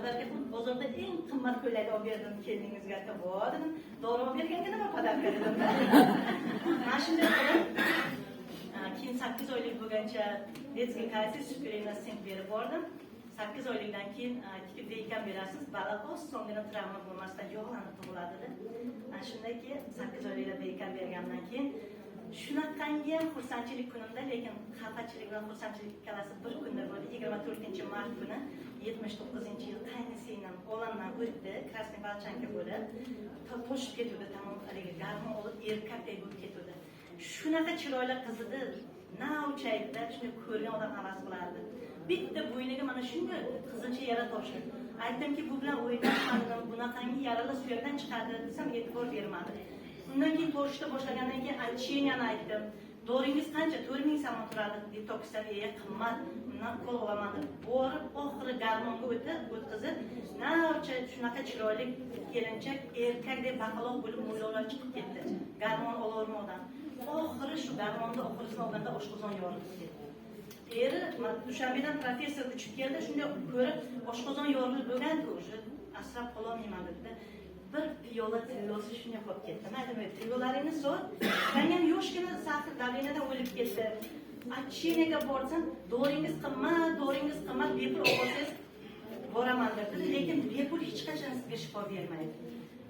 podarka qilib bozorda eng qimmat ko'ylakni olib berdim keliningizga. Voh dedim, doğru olib berganga nima podarka dedim. Mana shunday qilib keyin 8 oylik bo'lgancha детский qaysi superiorni sen berib bordim. 8 oylikdan keyin tikib ekan berasiz, baliq so'nggina travma bo'lmasdan yog'lanib tug'iladi. Mana shunday keyin 8 oylikda ekan bergandan keyin shunaqangi xursandchilik kunimda, lekin xafachilik va xursandchilik ikkalasi bir kunda bo'ldi. 24-mart kuni 79-yil qaynisinglim olamdan o'tdi, Krasnoy Balchanka bo'lib, to'shib ketdi, tamom haligi garmon olib erkakday bo'lib ketdi. Shunaqa chiroyli qiz edi, nauchayda shuni ko'rgan odam havas qilardi. Bitta bo'yniga mana shunday qizilcha yara toshdi. Aytdimki, bu bilan o'ynashmadim, bunaqangi yaralar suyakdan chiqadi desam e'tibor bermadi. Undan keyin to'shishda boshlagandan keyin aytishini aytdim. Doringiz qancha? 4000 somon turadi. Detoksdan qimmat, undan qo'l olmadim. Borib oxiri garmonga o'tkazib, naucha shunaqa chiroyli kelinchak erkakdek baqaloq bo'lib mo'ylovlar chiqib ketdi. Garmon olavermadan. Oxiri shu garmonda oxirisini olganda oshqozon yorilib ketdi. Eri Dushanbedan professor uchib keldi, shunday ko'rib oshqozon yorilib bo'lgan-ku, o'sha asrab qololmayman dedi. Bir piyola tilosi shunday qolib ketdi. Mayda tiyolaringni so'z, menga yoshgina sakir davlinadan o'lib ketdi. Achiniga borsam, doringiz qimmat, bepul olsangiz boraman dedi, lekin bepul hech qachon sizga shifo bermaydi.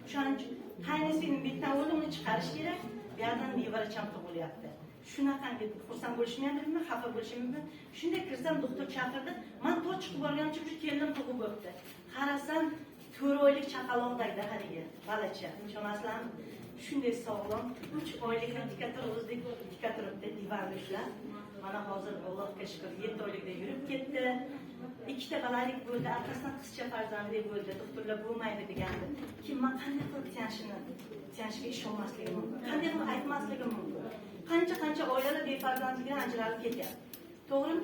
O'shaning uchun qaynisining bittan o'limni chiqarish kerak, bu yerdan nevaracham tug'ilyapti. Shunaqangi xursand bo'lishim ham bilmayman, xafa bo'lishim bilmayman. Shunday kirsam, doktor chaqirdi. Men to'rt chiqib borganimcha shu kelinim tug'ib o'tdi. Qarasam, 4 oylik chaqaloqdaydi haligi balacha. Ishonasizlarmi? Shunday sog'lom, 3 oylikdan tikator o'zidek tikatoribdi divarda ushlab. Mana hozir Allohga shukr 7 oylikda yurib ketdi. Ikkita balalik bo'ldi, orqasidan qizcha farzandli bo'ldi. Doktorlar bo'lmaydi degandi. Kim men qanday qilib tiyanishiga ishonmasligim mumkin? Qanday qilib aytmasligim mumkin? Qancha oilalar befarzandlikdan ajralib ketyapti. To'g'rimi?